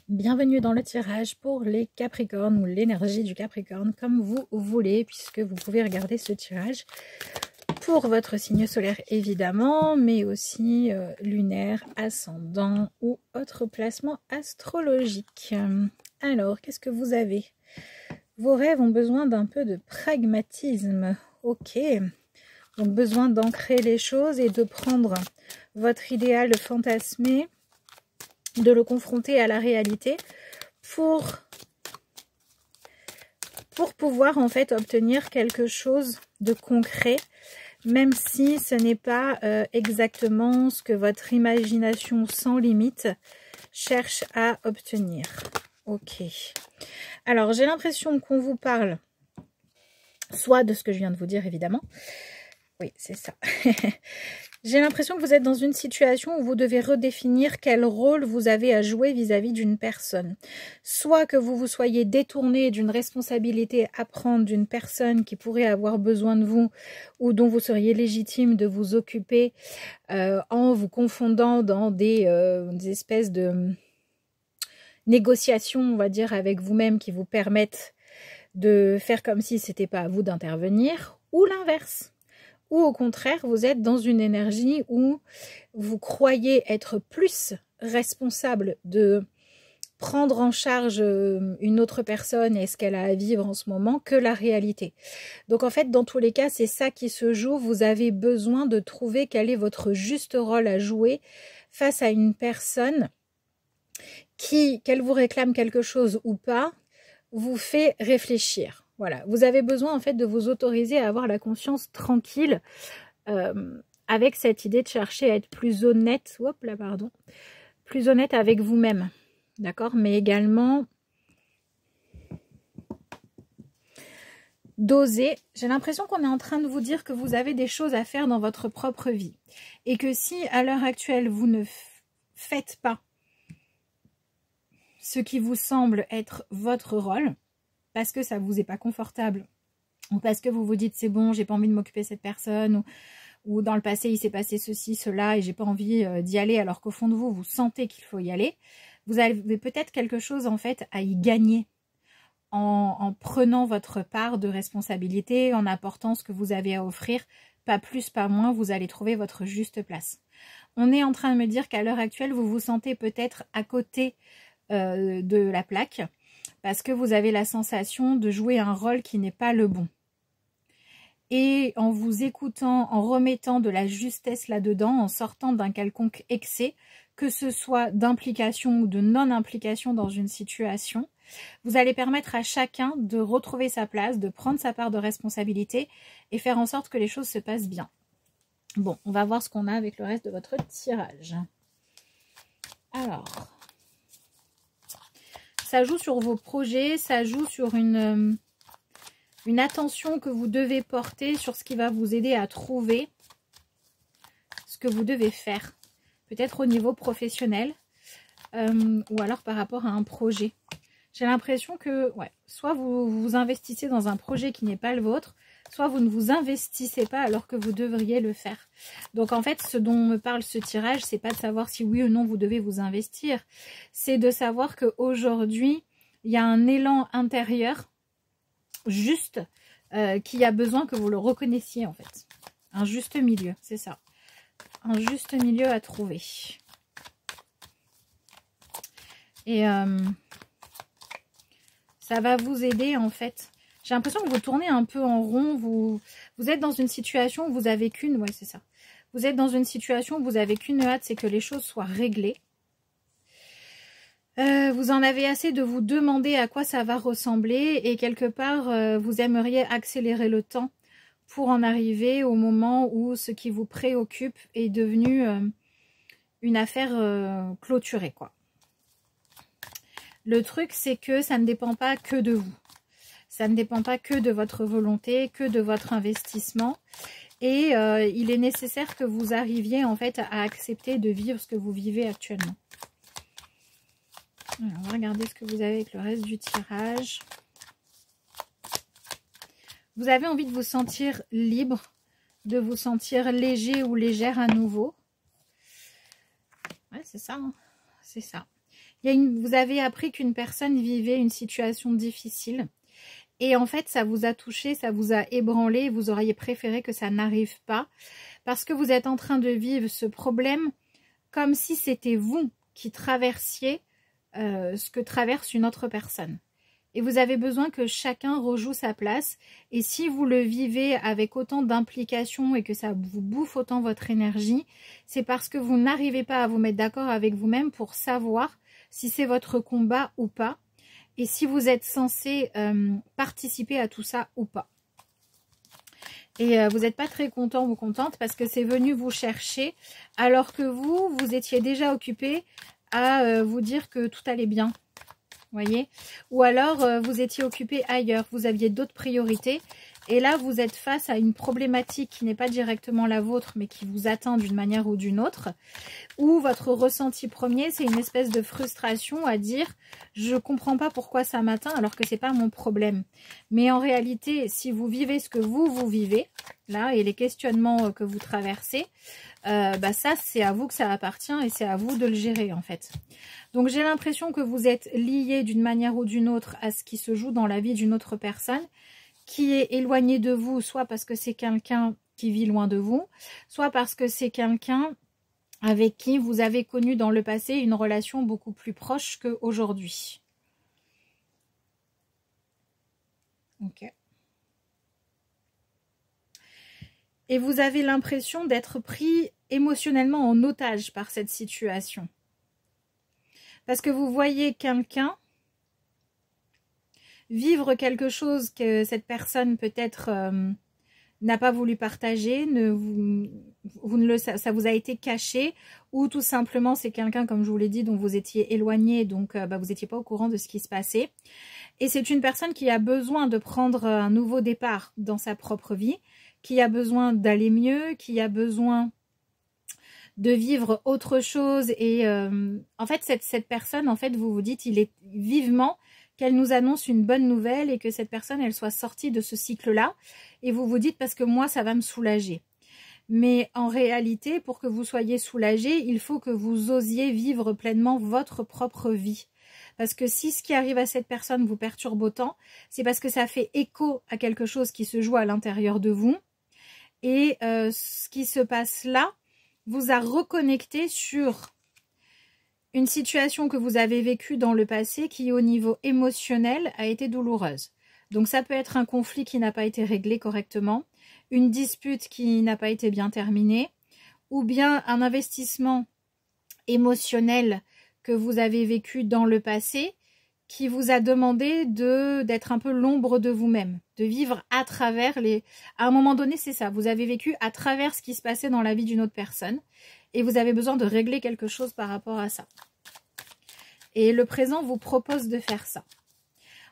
Bienvenue dans le tirage pour les Capricornes ou l'énergie du Capricorne, comme vous voulez, puisque vous pouvez regarder ce tirage pour votre signe solaire évidemment, mais aussi lunaire, ascendant ou autre placement astrologique. Alors, qu'est-ce que vous avez? Vos rêves ont besoin d'un peu de pragmatisme. Ok, donc besoin d'ancrer les choses et de prendre votre idéal fantasmé, de le confronter à la réalité pour pouvoir en fait obtenir quelque chose de concret, même si ce n'est pas exactement ce que votre imagination sans limite cherche à obtenir. Ok. Alors j'ai l'impression qu'on vous parle soit de ce que je viens de vous dire évidemment. Oui, c'est ça. J'ai l'impression que vous êtes dans une situation où vous devez redéfinir quel rôle vous avez à jouer vis-à-vis d'une personne. Soit que vous vous soyez détourné d'une responsabilité à prendre d'une personne qui pourrait avoir besoin de vous ou dont vous seriez légitime de vous occuper en vous confondant dans des espèces de négociations, on va dire, avec vous-même qui vous permettent de faire comme si c'était pas à vous d'intervenir, ou l'inverse. Ou au contraire, vous êtes dans une énergie où vous croyez être plus responsable de prendre en charge une autre personne et ce qu'elle a à vivre en ce moment que la réalité. Donc en fait, dans tous les cas, c'est ça qui se joue. Vous avez besoin de trouver quel est votre juste rôle à jouer face à une personne qui, qu'elle vous réclame quelque chose ou pas, vous fait réfléchir. Voilà, vous avez besoin en fait de vous autoriser à avoir la conscience tranquille avec cette idée de chercher à être plus honnête, plus honnête avec vous-même, d'accord, mais également d'oser. J'ai l'impression qu'on est en train de vous dire que vous avez des choses à faire dans votre propre vie et que si à l'heure actuelle vous ne faites pas ce qui vous semble être votre rôle, parce que ça vous est pas confortable, ou parce que vous vous dites c'est bon, j'ai pas envie de m'occuper de cette personne, ou dans le passé il s'est passé ceci, cela, et j'ai pas envie d'y aller, alors qu'au fond de vous, vous sentez qu'il faut y aller, vous avez peut-être quelque chose en fait à y gagner en prenant votre part de responsabilité, en apportant ce que vous avez à offrir, pas plus, pas moins, vous allez trouver votre juste place. On est en train de me dire qu'à l'heure actuelle, vous vous sentez peut-être à côté de la plaque, parce que vous avez la sensation de jouer un rôle qui n'est pas le bon. Et en vous écoutant, en remettant de la justesse là-dedans, en sortant d'un quelconque excès, que ce soit d'implication ou de non-implication dans une situation, vous allez permettre à chacun de retrouver sa place, de prendre sa part de responsabilité et faire en sorte que les choses se passent bien. Bon, on va voir ce qu'on a avec le reste de votre tirage. Alors... ça joue sur vos projets, ça joue sur une attention que vous devez porter sur ce qui va vous aider à trouver ce que vous devez faire. Peut-être au niveau professionnel ou alors par rapport à un projet. J'ai l'impression que soit vous vous investissez dans un projet qui n'est pas le vôtre, soit vous ne vous investissez pas alors que vous devriez le faire. Donc en fait, ce dont me parle ce tirage, c'est pas de savoir si oui ou non vous devez vous investir. C'est de savoir qu'aujourd'hui, il y a un élan intérieur juste qui a besoin que vous le reconnaissiez en fait. Un juste milieu, c'est ça. Un juste milieu à trouver. Et ça va vous aider en fait. J'ai l'impression que vous tournez un peu en rond. Vous êtes dans une situation où vous avez qu'une... ouais, c'est ça. Vous êtes dans une situation où vous avez qu'une hâte, c'est que les choses soient réglées. Vous en avez assez de vous demander à quoi ça va ressembler. Et quelque part, vous aimeriez accélérer le temps pour en arriver au moment où ce qui vous préoccupe est devenu une affaire clôturée, quoi. Le truc, c'est que ça ne dépend pas que de vous. Ça ne dépend pas que de votre volonté, que de votre investissement. Et il est nécessaire que vous arriviez en fait à accepter de vivre ce que vous vivez actuellement. Alors, on va regarder ce que vous avez avec le reste du tirage. Vous avez envie de vous sentir libre, de vous sentir léger ou légère à nouveau. Ouais, c'est ça, hein, c'est ça. vous avez appris qu'une personne vivait une situation difficile. Et en fait, ça vous a touché, ça vous a ébranlé. Vous auriez préféré que ça n'arrive pas. Parce que vous êtes en train de vivre ce problème comme si c'était vous qui traversiez ce que traverse une autre personne. Et vous avez besoin que chacun rejoue sa place. Et si vous le vivez avec autant d'implication et que ça vous bouffe autant votre énergie, c'est parce que vous n'arrivez pas à vous mettre d'accord avec vous-même pour savoir si c'est votre combat ou pas. Et si vous êtes censé participer à tout ça ou pas. Et vous n'êtes pas très content ou contente parce que c'est venu vous chercher alors que vous étiez déjà occupé à vous dire que tout allait bien. Voyez, ou alors vous étiez occupé ailleurs, vous aviez d'autres priorités et là vous êtes face à une problématique qui n'est pas directement la vôtre mais qui vous atteint d'une manière ou d'une autre, où votre ressenti premier c'est une espèce de frustration à dire je comprends pas pourquoi ça m'atteint alors que c'est pas mon problème. Mais en réalité si vous vivez ce que vous vivez là et les questionnements que vous traversez, ça c'est à vous que ça appartient et c'est à vous de le gérer en fait. Donc j'ai l'impression que vous êtes lié d'une manière ou d'une autre à ce qui se joue dans la vie d'une autre personne qui est éloignée de vous, soit parce que c'est quelqu'un qui vit loin de vous, soit parce que c'est quelqu'un avec qui vous avez connu dans le passé une relation beaucoup plus proche qu'aujourd'hui. Ok. Et vous avez l'impression d'être pris émotionnellement en otage par cette situation. Parce que vous voyez quelqu'un vivre quelque chose que cette personne peut-être n'a pas voulu partager, ça vous a été caché, ou tout simplement c'est quelqu'un, comme je vous l'ai dit, dont vous étiez éloigné, donc vous n'étiez pas au courant de ce qui se passait. Et c'est une personne qui a besoin de prendre un nouveau départ dans sa propre vie, qui a besoin d'aller mieux, qui a besoin de vivre autre chose. Et en fait, cette personne, en fait, vous vous dites, il est vivement qu'elle nous annonce une bonne nouvelle et que cette personne, elle soit sortie de ce cycle-là. Et vous vous dites, parce que moi, ça va me soulager. Mais en réalité, pour que vous soyez soulagé, il faut que vous osiez vivre pleinement votre propre vie. Parce que si ce qui arrive à cette personne vous perturbe autant, c'est parce que ça fait écho à quelque chose qui se joue à l'intérieur de vous. Et ce qui se passe là vous a reconnecté sur une situation que vous avez vécue dans le passé qui, au niveau émotionnel, a été douloureuse. Donc ça peut être un conflit qui n'a pas été réglé correctement, une dispute qui n'a pas été bien terminée, ou bien un investissement émotionnel que vous avez vécu dans le passé qui vous a demandé d'être un peu l'ombre de vous-même, de vivre à travers les... À un moment donné, c'est ça, vous avez vécu à travers ce qui se passait dans la vie d'une autre personne et vous avez besoin de régler quelque chose par rapport à ça. Et le présent vous propose de faire ça.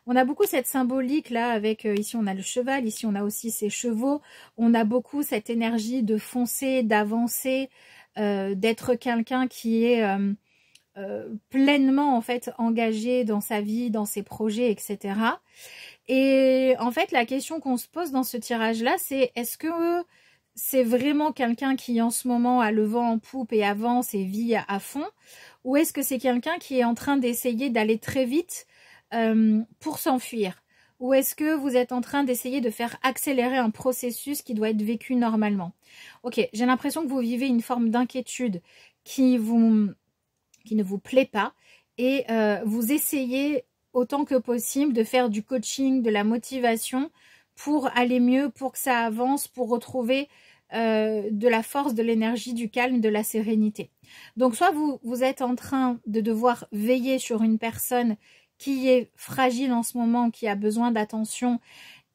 On a beaucoup cette symbolique là avec, ici on a le cheval, ici on a aussi ses chevaux, on a beaucoup cette énergie de foncer, d'avancer, d'être quelqu'un qui est... pleinement en fait engagé dans sa vie, dans ses projets, etc. Et en fait la question qu'on se pose dans ce tirage là c'est est-ce que c'est vraiment quelqu'un qui en ce moment a le vent en poupe et avance et vit à fond, ou est-ce que c'est quelqu'un qui est en train d'essayer d'aller très vite pour s'enfuir, ou est-ce que vous êtes en train d'essayer de faire accélérer un processus qui doit être vécu normalement? Ok, j'ai l'impression que vous vivez une forme d'inquiétude qui ne vous plaît pas et vous essayez autant que possible de faire du coaching, de la motivation pour aller mieux, pour que ça avance, pour retrouver de la force, de l'énergie, du calme, de la sérénité. Donc soit vous êtes en train de devoir veiller sur une personne qui est fragile en ce moment, qui a besoin d'attention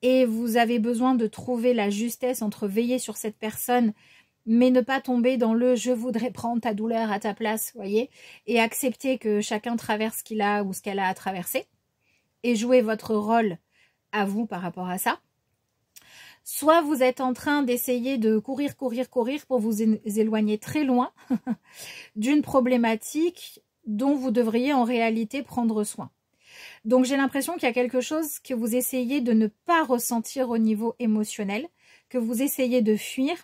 et vous avez besoin de trouver la justesse entre veiller sur cette personne mais ne pas tomber dans le « je voudrais prendre ta douleur à ta place », voyez, et accepter que chacun traverse ce qu'il a ou ce qu'elle a à traverser, et jouer votre rôle à vous par rapport à ça. Soit vous êtes en train d'essayer de courir pour vous éloigner très loin d'une problématique dont vous devriez en réalité prendre soin. Donc j'ai l'impression qu'il y a quelque chose que vous essayez de ne pas ressentir au niveau émotionnel, que vous essayez de fuir,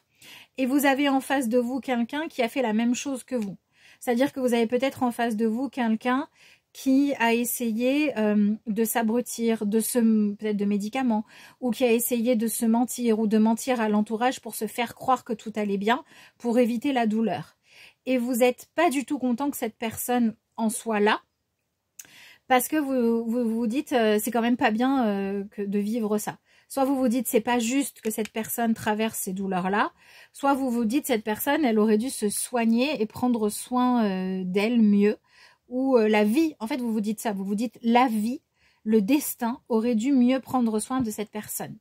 et vous avez en face de vous quelqu'un qui a fait la même chose que vous. C'est-à-dire que vous avez peut-être en face de vous quelqu'un qui a essayé de s'abrutir, peut-être de médicaments, ou qui a essayé de se mentir ou de mentir à l'entourage pour se faire croire que tout allait bien, pour éviter la douleur. Et vous n'êtes pas du tout content que cette personne en soit là, parce que vous dites c'est quand même pas bien de vivre ça. Soit vous vous dites c'est pas juste que cette personne traverse ces douleurs-là, soit vous vous dites cette personne elle aurait dû se soigner et prendre soin d'elle mieux, ou la vie, en fait vous vous dites ça, vous vous dites la vie, le destin aurait dû mieux prendre soin de cette personne.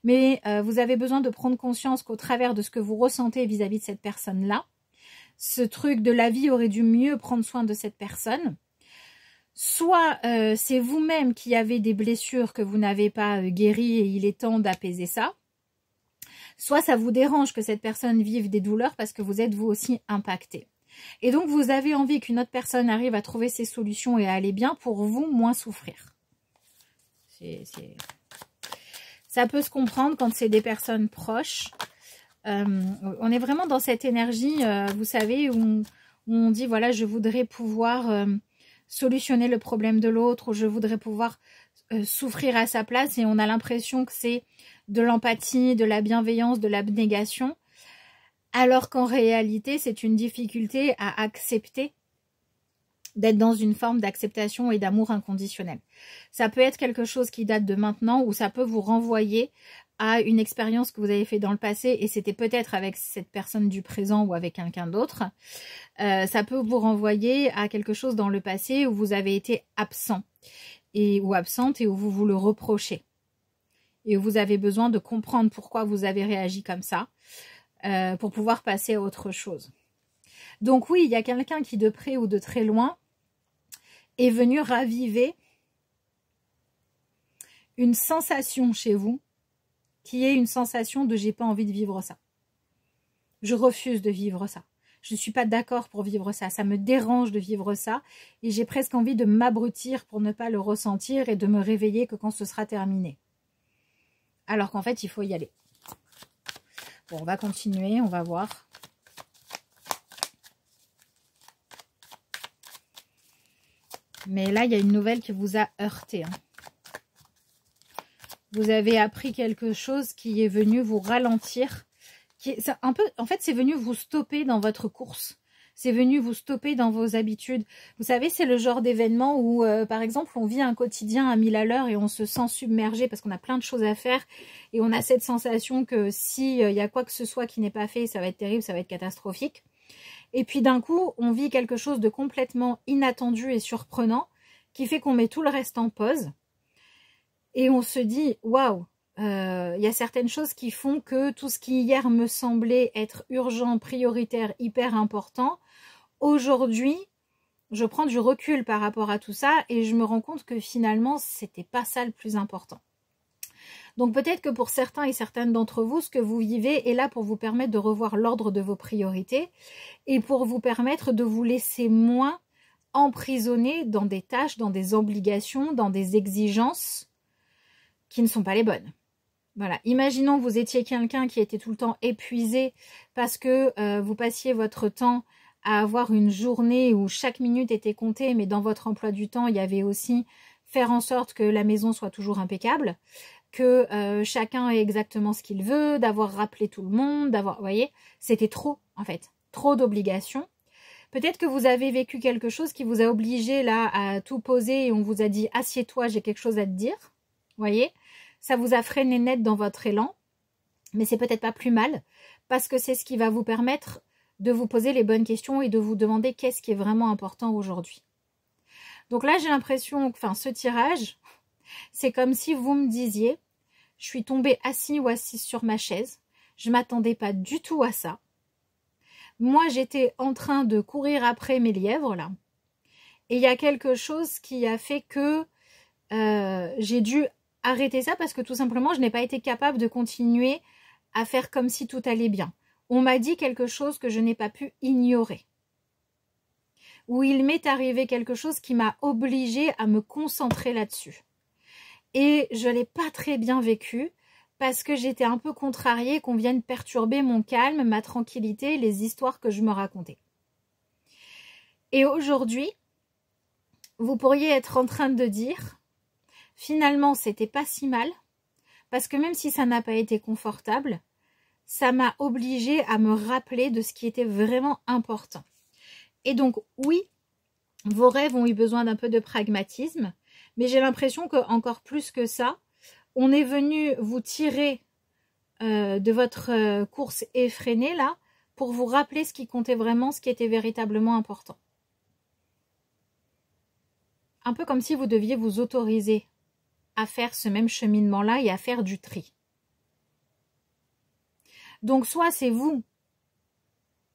Mais vous avez besoin de prendre conscience qu'au travers de ce que vous ressentez vis-à-vis de cette personne-là, ce truc de la vie aurait dû mieux prendre soin de cette personne. Soit c'est vous-même qui avez des blessures que vous n'avez pas guéries et il est temps d'apaiser ça. Soit ça vous dérange que cette personne vive des douleurs parce que vous êtes vous aussi impacté. Et donc vous avez envie qu'une autre personne arrive à trouver ses solutions et à aller bien pour vous moins souffrir. Ça peut se comprendre quand c'est des personnes proches. On est vraiment dans cette énergie, vous savez, où on dit voilà, je voudrais pouvoir solutionner le problème de l'autre, ou je voudrais pouvoir souffrir à sa place, et on a l'impression que c'est de l'empathie, de la bienveillance, de l'abnégation, alors qu'en réalité c'est une difficulté à accepter d'être dans une forme d'acceptation et d'amour inconditionnel. Ça peut être quelque chose qui date de maintenant, ou ça peut vous renvoyer à une expérience que vous avez fait dans le passé, et c'était peut-être avec cette personne du présent ou avec quelqu'un d'autre. Ça peut vous renvoyer à quelque chose dans le passé où vous avez été absent ou absente, et où vous vous le reprochez. Et où vous avez besoin de comprendre pourquoi vous avez réagi comme ça, pour pouvoir passer à autre chose. Donc oui, il y a quelqu'un qui de près ou de très loin est venu raviver une sensation chez vous, qui est une sensation de j'ai pas envie de vivre ça. Je refuse de vivre ça. Je ne suis pas d'accord pour vivre ça. Ça me dérange de vivre ça. Et j'ai presque envie de m'abrutir pour ne pas le ressentir et de me réveiller que quand ce sera terminé. Alors qu'en fait, il faut y aller. Bon, on va continuer, on va voir. Mais là, il y a une nouvelle qui vous a heurté. Vous avez appris quelque chose qui est venu vous ralentir. En fait, c'est venu vous stopper dans votre course. C'est venu vous stopper dans vos habitudes. Vous savez, c'est le genre d'événement où, par exemple, on vit un quotidien à 1000 à l'heure et on se sent submergé parce qu'on a plein de choses à faire. Et on a cette sensation que s'il y a quoi que ce soit qui n'est pas fait, ça va être terrible, ça va être catastrophique. Et puis d'un coup, on vit quelque chose de complètement inattendu et surprenant qui fait qu'on met tout le reste en pause. Et on se dit, waouh, y a certaines choses qui font que tout ce qui hier me semblait être urgent, prioritaire, hyper important, aujourd'hui, je prends du recul par rapport à tout ça et je me rends compte que finalement, c'était pas ça le plus important. Donc peut-être que pour certains et certaines d'entre vous, ce que vous vivez est là pour vous permettre de revoir l'ordre de vos priorités et pour vous permettre de vous laisser moins emprisonner dans des tâches, dans des obligations, dans des exigences qui ne sont pas les bonnes. Voilà, imaginons que vous étiez quelqu'un qui était tout le temps épuisé parce que vous passiez votre temps à avoir une journée où chaque minute était comptée, mais dans votre emploi du temps, il y avait aussi faire en sorte que la maison soit toujours impeccable, que chacun ait exactement ce qu'il veut, d'avoir rappelé tout le monde, d'avoir, vous voyez, c'était trop en fait, trop d'obligations. Peut-être que vous avez vécu quelque chose qui vous a obligé là à tout poser et on vous a dit « assieds-toi, j'ai quelque chose à te dire ». Vous voyez, ça vous a freiné net dans votre élan, mais c'est peut-être pas plus mal parce que c'est ce qui va vous permettre de vous poser les bonnes questions et de vous demander qu'est-ce qui est vraiment important aujourd'hui. Donc là, j'ai l'impression que ce tirage, c'est comme si vous me disiez « je suis tombée assis ou assise sur ma chaise, je ne m'attendais pas du tout à ça. Moi, j'étais en train de courir après mes lièvres là, et il y a quelque chose qui a fait que j'ai dû arrêter ça parce que tout simplement, je n'ai pas été capable de continuer à faire comme si tout allait bien. On m'a dit quelque chose que je n'ai pas pu ignorer. Ou il m'est arrivé quelque chose qui m'a obligée à me concentrer là-dessus. Et je ne l'ai pas très bien vécu parce que j'étais un peu contrariée qu'on vienne perturber mon calme, ma tranquillité, les histoires que je me racontais. Et aujourd'hui, vous pourriez être en train de dire, finalement, c'était pas si mal, parce que même si ça n'a pas été confortable, ça m'a obligée à me rappeler de ce qui était vraiment important. Et donc, oui, vos rêves ont eu besoin d'un peu de pragmatisme, mais j'ai l'impression que encore plus que ça, on est venu vous tirer de votre course effrénée là, pour vous rappeler ce qui comptait vraiment, ce qui était véritablement important. Un peu comme si vous deviez vous autoriser à faire ce même cheminement-là et à faire du tri. Donc soit c'est vous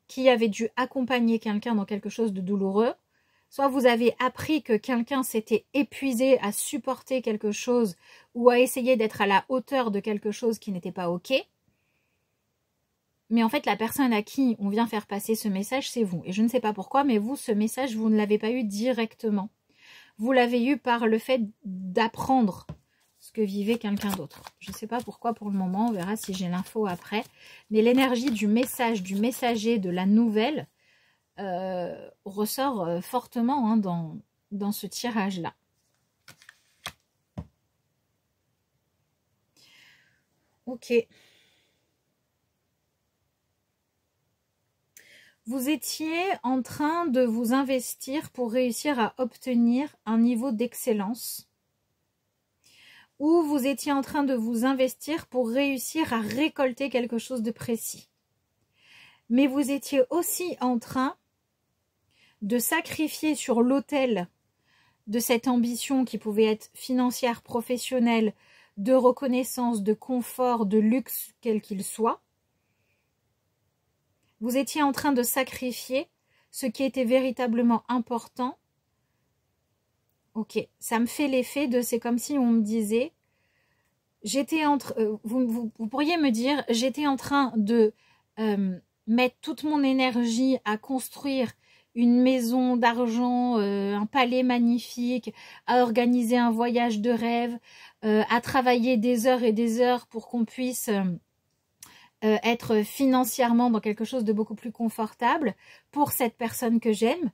qui avez dû accompagner quelqu'un dans quelque chose de douloureux, soit vous avez appris que quelqu'un s'était épuisé à supporter quelque chose ou à essayer d'être à la hauteur de quelque chose qui n'était pas OK. Mais en fait, la personne à qui on vient faire passer ce message, c'est vous. Et je ne sais pas pourquoi, mais vous, ce message, vous ne l'avez pas eu directement. Vous l'avez eu par le fait d'apprendre ce que vivait quelqu'un d'autre. Je ne sais pas pourquoi pour le moment, on verra si j'ai l'info après. Mais l'énergie du message, du messager, de la nouvelle, ressort fortement dans ce tirage-là. Ok. Vous étiez en train de vous investir pour réussir à obtenir un niveau d'excellence. Ou vous étiez en train de vous investir pour réussir à récolter quelque chose de précis. Mais vous étiez aussi en train de sacrifier sur l'autel de cette ambition qui pouvait être financière, professionnelle, de reconnaissance, de confort, de luxe, quel qu'il soit. Vous étiez en train de sacrifier ce qui était véritablement important. Ok, ça me fait l'effet de, c'est comme si on me disait, vous pourriez me dire, j'étais en train de mettre toute mon énergie à construire une maison d'argent, un palais magnifique, à organiser un voyage de rêve, à travailler des heures et des heures pour qu'on puisse être financièrement dans quelque chose de beaucoup plus confortable pour cette personne que j'aime.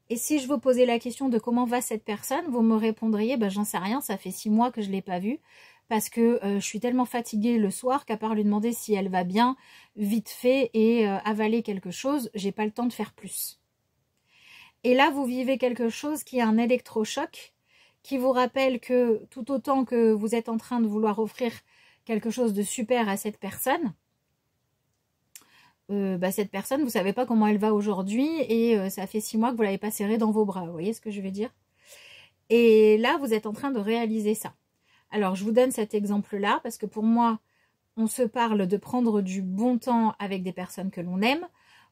Et si je vous posais la question de comment va cette personne, vous me répondriez, ben, j'en sais rien, ça fait 6 mois que je ne l'ai pas vue, parce que je suis tellement fatiguée le soir qu'à part lui demander si elle va bien, vite fait, et avaler quelque chose, j'ai pas le temps de faire plus. Et là, vous vivez quelque chose qui est un électrochoc, qui vous rappelle que tout autant que vous êtes en train de vouloir offrir quelque chose de super à cette personne, cette personne, vous ne savez pas comment elle va aujourd'hui et ça fait 6 mois que vous ne l'avez pas serrée dans vos bras. Vous voyez ce que je veux dire? Et là, vous êtes en train de réaliser ça. Alors, je vous donne cet exemple-là parce que pour moi, on se parle de prendre du bon temps avec des personnes que l'on aime.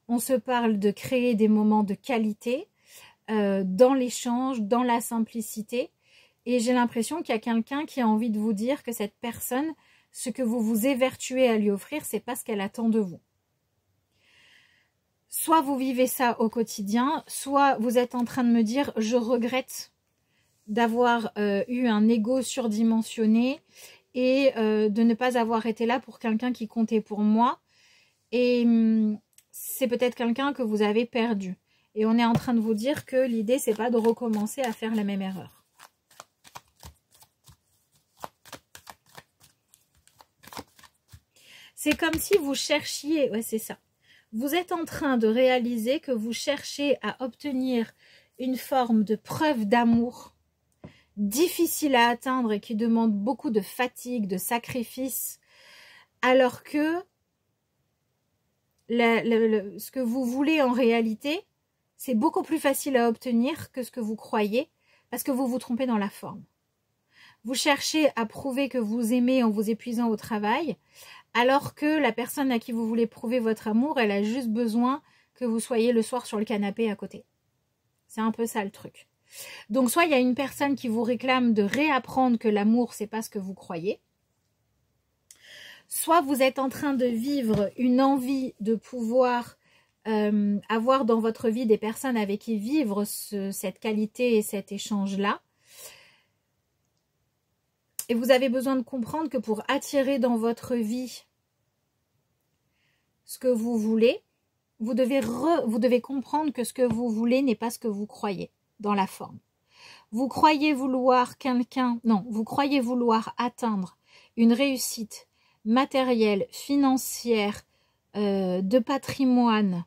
On se parle de créer des moments de qualité dans l'échange, dans la simplicité. Et j'ai l'impression qu'il y a quelqu'un qui a envie de vous dire que cette personne, ce que vous vous évertuez à lui offrir, c'est pas ce qu'elle attend de vous. Soit vous vivez ça au quotidien, soit vous êtes en train de me dire « je regrette d'avoir eu un ego surdimensionné et de ne pas avoir été là pour quelqu'un qui comptait pour moi. » Et c'est peut-être quelqu'un que vous avez perdu. Et on est en train de vous dire que l'idée, c'est pas de recommencer à faire la même erreur. C'est comme si vous cherchiez, ouais c'est ça. Vous êtes en train de réaliser que vous cherchez à obtenir une forme de preuve d'amour difficile à atteindre et qui demande beaucoup de fatigue, de sacrifice, alors que ce que vous voulez en réalité, c'est beaucoup plus facile à obtenir que ce que vous croyez, parce que vous vous trompez dans la forme. Vous cherchez à prouver que vous aimez en vous épuisant au travail, alors que la personne à qui vous voulez prouver votre amour, elle a juste besoin que vous soyez le soir sur le canapé à côté. C'est un peu ça le truc. Donc soit il y a une personne qui vous réclame de réapprendre que l'amour, c'est pas ce que vous croyez. Soit vous êtes en train de vivre une envie de pouvoir avoir dans votre vie des personnes avec qui vivre cette qualité et cet échange-là. Et vous avez besoin de comprendre que pour attirer dans votre vie ce que vous voulez, vous devez comprendre que ce que vous voulez n'est pas ce que vous croyez dans la forme. Vous croyez vouloir quelqu'un, non, vous croyez vouloir atteindre une réussite matérielle, financière, de patrimoine,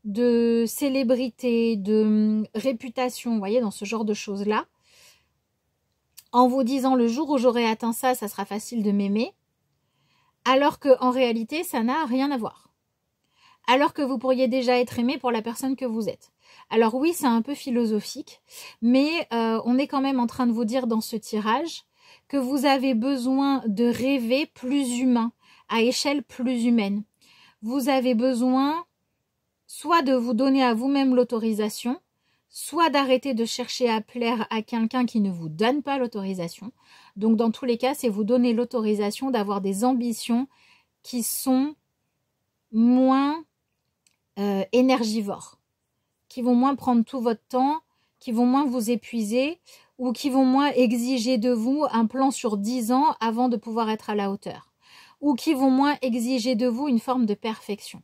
de célébrité, de réputation, vous voyez, dans ce genre de choses-là, en vous disant le jour où j'aurai atteint ça, ça sera facile de m'aimer, alors qu'en réalité, ça n'a rien à voir. Alors que vous pourriez déjà être aimé pour la personne que vous êtes. Alors oui, c'est un peu philosophique, mais on est quand même en train de vous dire dans ce tirage que vous avez besoin de rêver plus humain, à échelle plus humaine. Vous avez besoin soit de vous donner à vous-même l'autorisation, soit d'arrêter de chercher à plaire à quelqu'un qui ne vous donne pas l'autorisation. Donc dans tous les cas, c'est vous donner l'autorisation d'avoir des ambitions qui sont moins énergivores, qui vont moins prendre tout votre temps, qui vont moins vous épuiser ou qui vont moins exiger de vous un plan sur 10 ans avant de pouvoir être à la hauteur, ou qui vont moins exiger de vous une forme de perfection.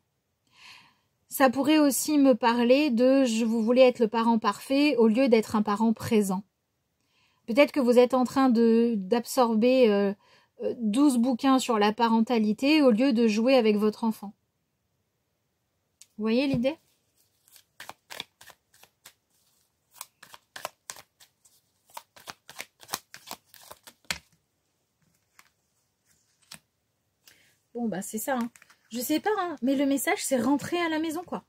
Ça pourrait aussi me parler de vous voulez être le parent parfait au lieu d'être un parent présent. Peut-être que vous êtes en train d'absorber 12 bouquins sur la parentalité au lieu de jouer avec votre enfant. Vous voyez l'idée ? Bon, bah c'est ça. Hein. Je sais pas, hein, mais le message, c'est rentrer à la maison, quoi.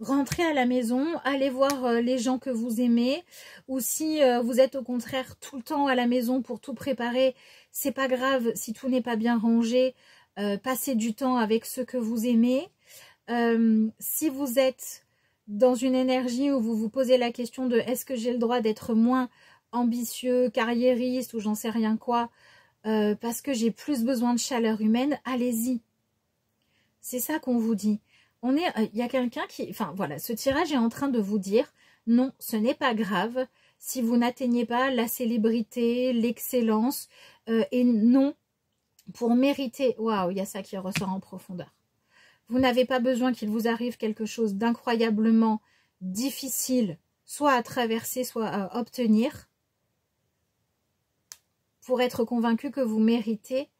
Rentrer à la maison, allez voir les gens que vous aimez. Ou si vous êtes au contraire tout le temps à la maison pour tout préparer, c'est pas grave si tout n'est pas bien rangé. Passez du temps avec ceux que vous aimez. Si vous êtes dans une énergie où vous vous posez la question de est-ce que j'ai le droit d'être moins ambitieux, carriériste ou j'en sais rien quoi, parce que j'ai plus besoin de chaleur humaine, allez-y. C'est ça qu'on vous dit. Il y a quelqu'un qui... Enfin voilà, ce tirage est en train de vous dire non, ce n'est pas grave si vous n'atteignez pas la célébrité, l'excellence, et non, pour mériter... Waouh, il y a ça qui ressort en profondeur. Vous n'avez pas besoin qu'il vous arrive quelque chose d'incroyablement difficile, soit à traverser, soit à obtenir, pour être convaincu que vous méritez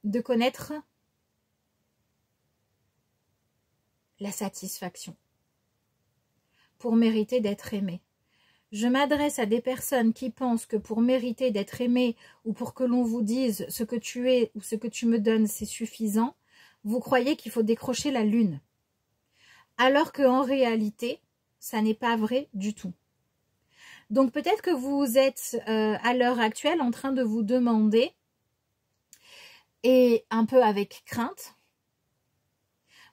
de connaître la satisfaction, pour mériter d'être aimé. Je m'adresse à des personnes qui pensent que pour mériter d'être aimé ou pour que l'on vous dise ce que tu es ou ce que tu me donnes, c'est suffisant. Vous croyez qu'il faut décrocher la lune. Alors qu'en réalité, ça n'est pas vrai du tout. Donc peut-être que vous êtes à l'heure actuelle en train de vous demander, et un peu avec crainte,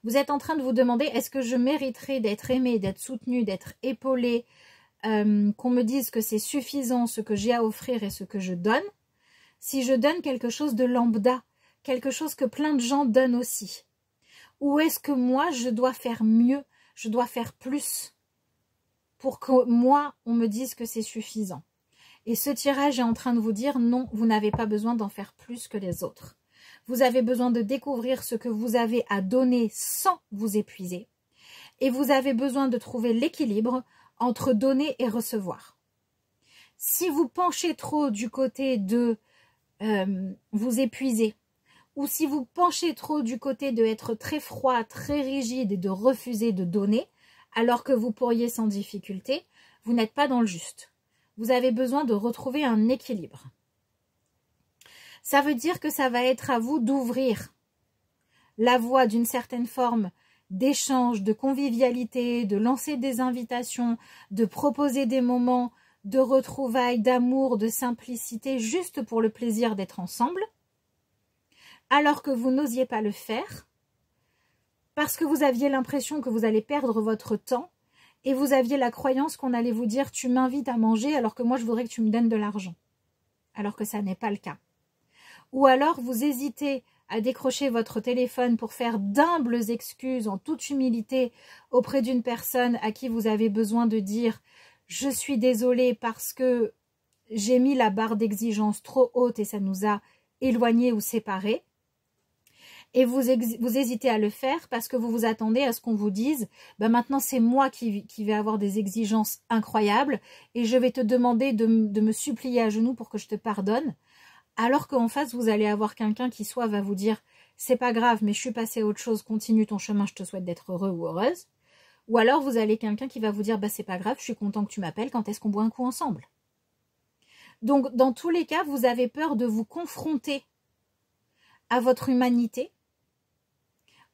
vous êtes en train de vous demander est-ce que je mériterais d'être aimée, d'être soutenue, d'être épaulée, qu'on me dise que c'est suffisant ce que j'ai à offrir et ce que je donne, si je donne quelque chose de lambda, quelque chose que plein de gens donnent aussi. Ou est-ce que moi, je dois faire mieux, je dois faire plus pour que moi, on me dise que c'est suffisant. Et ce tirage est en train de vous dire non, vous n'avez pas besoin d'en faire plus que les autres. Vous avez besoin de découvrir ce que vous avez à donner sans vous épuiser. Et vous avez besoin de trouver l'équilibre entre donner et recevoir. Si vous penchez trop du côté de vous épuiser, ou si vous penchez trop du côté de être très froid, très rigide et de refuser de donner, alors que vous pourriez sans difficulté, vous n'êtes pas dans le juste. Vous avez besoin de retrouver un équilibre. Ça veut dire que ça va être à vous d'ouvrir la voie d'une certaine forme d'échange, de convivialité, de lancer des invitations, de proposer des moments de retrouvailles, d'amour, de simplicité, juste pour le plaisir d'être ensemble, alors que vous n'osiez pas le faire, parce que vous aviez l'impression que vous allez perdre votre temps, et vous aviez la croyance qu'on allait vous dire « tu m'invites à manger alors que moi je voudrais que tu me donnes de l'argent », alors que ça n'est pas le cas. Ou alors vous hésitez à décrocher votre téléphone pour faire d'humbles excuses en toute humilité auprès d'une personne à qui vous avez besoin de dire « je suis désolée parce que j'ai mis la barre d'exigence trop haute et ça nous a éloignés ou séparés ». Et vous hésitez à le faire parce que vous vous attendez à ce qu'on vous dise bah maintenant c'est moi qui vais avoir des exigences incroyables et je vais te demander de me supplier à genoux pour que je te pardonne. Alors qu'en face, vous allez avoir quelqu'un qui soit va vous dire c'est pas grave, mais je suis passée à autre chose, continue ton chemin, je te souhaite d'être heureux ou heureuse. Ou alors vous avez quelqu'un qui va vous dire bah c'est pas grave, je suis content que tu m'appelles, quand est-ce qu'on boit un coup ensemble? Donc dans tous les cas, vous avez peur de vous confronter à votre humanité,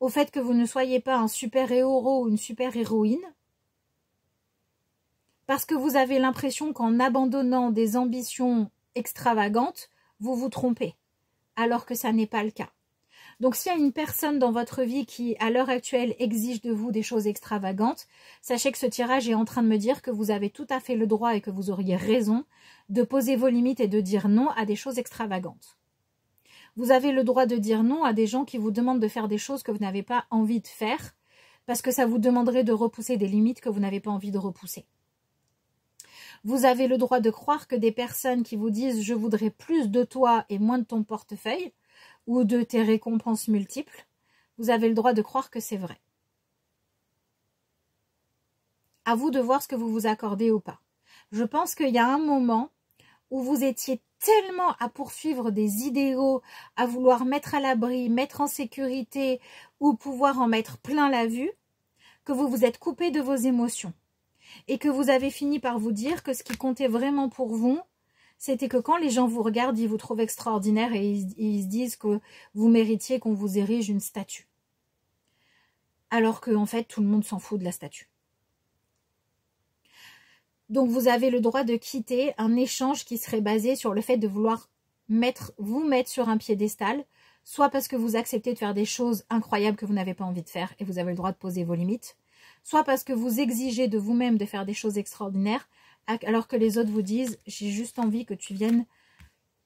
au fait que vous ne soyez pas un super-héros ou une super-héroïne, parce que vous avez l'impression qu'en abandonnant des ambitions extravagantes, vous vous trompez, alors que ça n'est pas le cas. Donc s'il y a une personne dans votre vie qui, à l'heure actuelle, exige de vous des choses extravagantes, sachez que ce tirage est en train de me dire que vous avez tout à fait le droit et que vous auriez raison de poser vos limites et de dire non à des choses extravagantes. Vous avez le droit de dire non à des gens qui vous demandent de faire des choses que vous n'avez pas envie de faire, parce que ça vous demanderait de repousser des limites que vous n'avez pas envie de repousser. Vous avez le droit de croire que des personnes qui vous disent « je voudrais plus de toi et moins de ton portefeuille » ou de tes récompenses multiples, vous avez le droit de croire que c'est vrai. À vous de voir ce que vous vous accordez ou pas. Je pense qu'il y a un moment où vous étiez tellement à poursuivre des idéaux, à vouloir mettre à l'abri, mettre en sécurité ou pouvoir en mettre plein la vue, que vous vous êtes coupé de vos émotions et que vous avez fini par vous dire que ce qui comptait vraiment pour vous, c'était que quand les gens vous regardent, ils vous trouvent extraordinaire et ils se disent que vous méritiez qu'on vous érige une statue. Alors qu'en fait, tout le monde s'en fout de la statue. Donc vous avez le droit de quitter un échange qui serait basé sur le fait de vouloir vous mettre sur un piédestal, soit parce que vous acceptez de faire des choses incroyables que vous n'avez pas envie de faire et vous avez le droit de poser vos limites, soit parce que vous exigez de vous-même de faire des choses extraordinaires alors que les autres vous disent « j'ai juste envie que tu viennes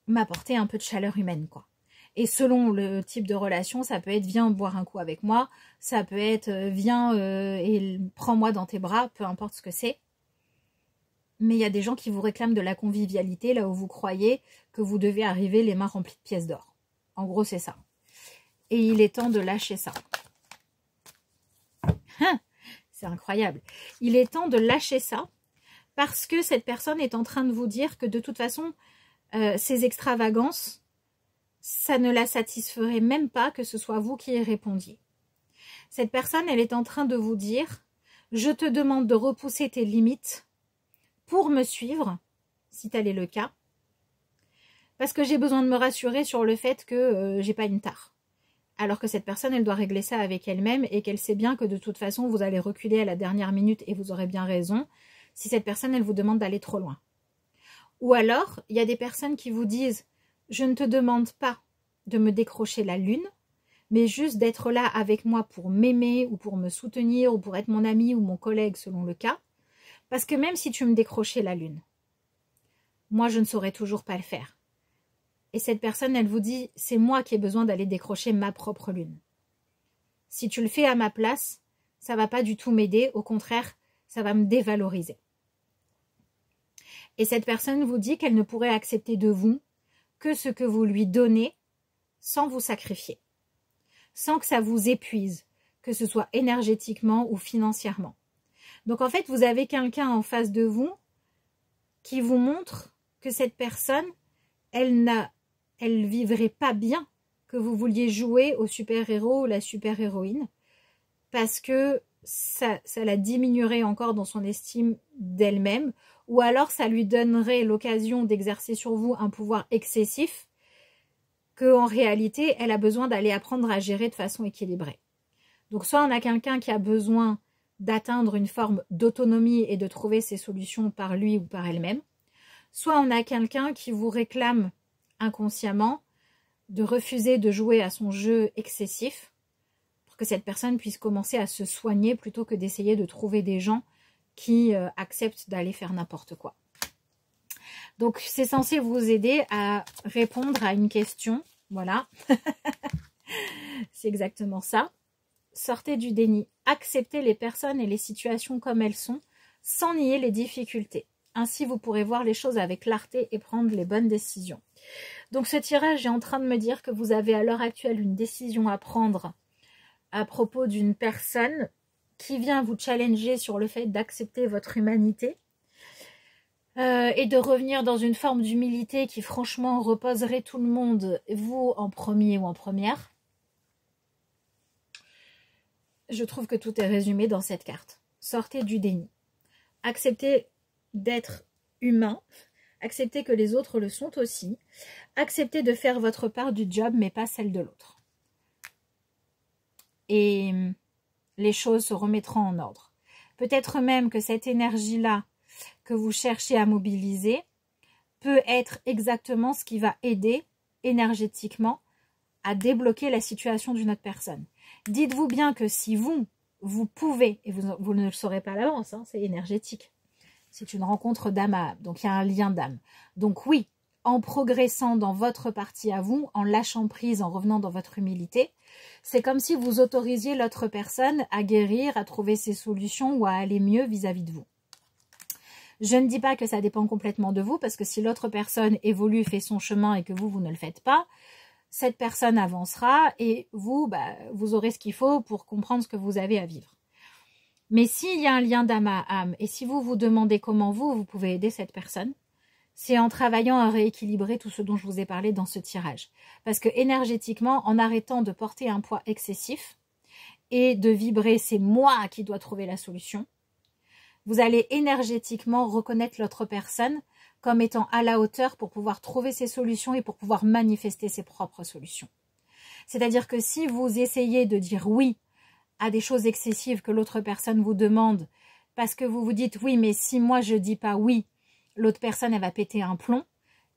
m'apporter un peu de chaleur humaine ». Quoi. Et selon le type de relation, ça peut être « viens boire un coup avec moi », ça peut être « viens et prends-moi dans tes bras », peu importe ce que c'est. Mais il y a des gens qui vous réclament de la convivialité là où vous croyez que vous devez arriver les mains remplies de pièces d'or. En gros, c'est ça. Et il est temps de lâcher ça. C'est incroyable. Il est temps de lâcher ça parce que cette personne est en train de vous dire que de toute façon, ces extravagances, ça ne la satisferait même pas que ce soit vous qui y répondiez. Cette personne, elle est en train de vous dire « je te demande de repousser tes limites pour me suivre, si tel est le cas, parce que j'ai besoin de me rassurer sur le fait que j'ai pas une tare. » Alors que cette personne, elle doit régler ça avec elle-même et qu'elle sait bien que de toute façon, vous allez reculer à la dernière minute et vous aurez bien raison si cette personne, elle vous demande d'aller trop loin. Ou alors, il y a des personnes qui vous disent « je ne te demande pas de me décrocher la lune, mais juste d'être là avec moi pour m'aimer ou pour me soutenir ou pour être mon ami ou mon collègue selon le cas. Parce que même si tu me décrochais la lune, moi, je ne saurais toujours pas le faire. » Et cette personne, elle vous dit, c'est moi qui ai besoin d'aller décrocher ma propre lune. Si tu le fais à ma place, ça ne va pas du tout m'aider, au contraire, ça va me dévaloriser. Et cette personne vous dit qu'elle ne pourrait accepter de vous que ce que vous lui donnez sans vous sacrifier, sans que ça vous épuise, que ce soit énergétiquement ou financièrement. Donc en fait, vous avez quelqu'un en face de vous qui vous montre que cette personne, elle vivrait pas bien que vous vouliez jouer au super-héros ou la super-héroïne parce que ça la diminuerait encore dans son estime d'elle-même ou alors ça lui donnerait l'occasion d'exercer sur vous un pouvoir excessif qu'en réalité, elle a besoin d'aller apprendre à gérer de façon équilibrée. Donc soit on a quelqu'un qui a besoin d'atteindre une forme d'autonomie et de trouver ses solutions par lui ou par elle-même, soit on a quelqu'un qui vous réclame inconsciemment de refuser de jouer à son jeu excessif pour que cette personne puisse commencer à se soigner plutôt que d'essayer de trouver des gens qui acceptent d'aller faire n'importe quoi. Donc c'est censé vous aider à répondre à une question, voilà. C'est exactement ça. Sortez du déni, acceptez les personnes et les situations comme elles sont, sans nier les difficultés. Ainsi, vous pourrez voir les choses avec clarté et prendre les bonnes décisions. Donc ce tirage est en train de me dire que vous avez à l'heure actuelle une décision à prendre à propos d'une personne qui vient vous challenger sur le fait d'accepter votre humanité et de revenir dans une forme d'humilité qui franchement reposerait tout le monde, vous en premier ou en première. Je trouve que tout est résumé dans cette carte. Sortez du déni. Acceptez d'être humain. Acceptez que les autres le sont aussi. Acceptez de faire votre part du job, mais pas celle de l'autre. Et les choses se remettront en ordre. Peut-être même que cette énergie-là que vous cherchez à mobiliser peut être exactement ce qui va aider énergétiquement à débloquer la situation d'une autre personne. Dites-vous bien que si vous pouvez, et vous ne le saurez pas à l'avance, hein, c'est énergétique, c'est une rencontre d'âme à âme, donc il y a un lien d'âme. Donc oui, en progressant dans votre partie à vous, en lâchant prise, en revenant dans votre humilité, c'est comme si vous autorisiez l'autre personne à guérir, à trouver ses solutions ou à aller mieux vis-à-vis de vous. Je ne dis pas que ça dépend complètement de vous, parce que si l'autre personne évolue, fait son chemin et que vous ne le faites pas, cette personne avancera et vous, vous aurez ce qu'il faut pour comprendre ce que vous avez à vivre. Mais s'il y a un lien d'âme à âme et si vous vous demandez comment vous pouvez aider cette personne, c'est en travaillant à rééquilibrer tout ce dont je vous ai parlé dans ce tirage. Parce que énergétiquement, en arrêtant de porter un poids excessif et de vibrer « c'est moi qui dois trouver la solution », vous allez énergétiquement reconnaître l'autre personne comme étant à la hauteur pour pouvoir trouver ses solutions et pour pouvoir manifester ses propres solutions. C'est-à-dire que si vous essayez de dire oui à des choses excessives que l'autre personne vous demande, parce que vous vous dites oui, mais si moi je dis pas oui, l'autre personne elle va péter un plomb,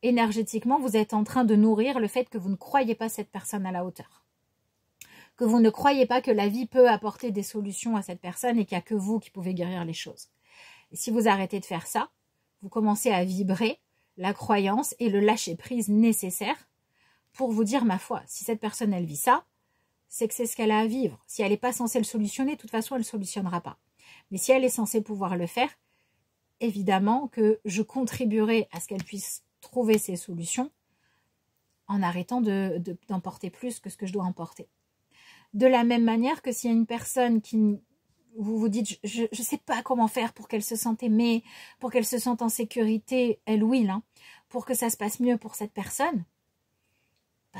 énergétiquement vous êtes en train de nourrir le fait que vous ne croyez pas cette personne à la hauteur. Que vous ne croyez pas que la vie peut apporter des solutions à cette personne et qu'il n'y a que vous qui pouvez guérir les choses. Et si vous arrêtez de faire ça, vous commencez à vibrer la croyance et le lâcher-prise nécessaire pour vous dire, ma foi, si cette personne, elle vit ça, c'est que c'est ce qu'elle a à vivre. Si elle n'est pas censée le solutionner, de toute façon, elle ne le solutionnera pas. Mais si elle est censée pouvoir le faire, évidemment que je contribuerai à ce qu'elle puisse trouver ses solutions en arrêtant d'en porter plus que ce que je dois en porter. De la même manière que s'il y a une personne qui... Vous vous dites, je ne sais pas comment faire pour qu'elle se sente aimée, pour qu'elle se sente en sécurité, elle will, hein, pour que ça se passe mieux pour cette personne.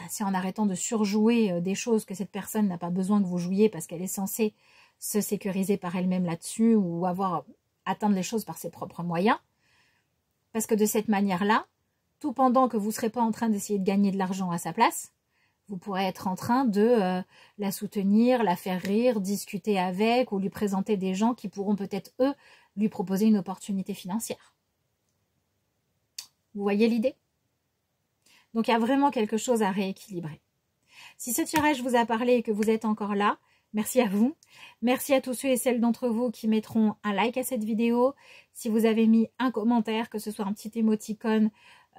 C'est en arrêtant de surjouer des choses que cette personne n'a pas besoin que vous jouiez parce qu'elle est censée se sécuriser par elle-même là-dessus ou atteindre les choses par ses propres moyens. Parce que de cette manière-là, tout pendant que vous ne serez pas en train d'essayer de gagner de l'argent à sa place, vous pourrez être en train de la soutenir, la faire rire, discuter avec ou lui présenter des gens qui pourront peut-être, eux, lui proposer une opportunité financière. Vous voyez l'idée? Donc, il y a vraiment quelque chose à rééquilibrer. Si ce tirage vous a parlé et que vous êtes encore là, merci à vous. Merci à tous ceux et celles d'entre vous qui mettront un like à cette vidéo. Si vous avez mis un commentaire, que ce soit un petit émoticône,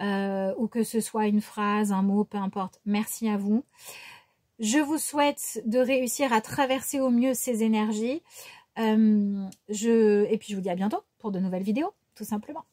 ou que ce soit une phrase, un mot, peu importe, merci à vous. Je vous souhaite de réussir à traverser au mieux ces énergies. Et puis je vous dis à bientôt pour de nouvelles vidéos, tout simplement.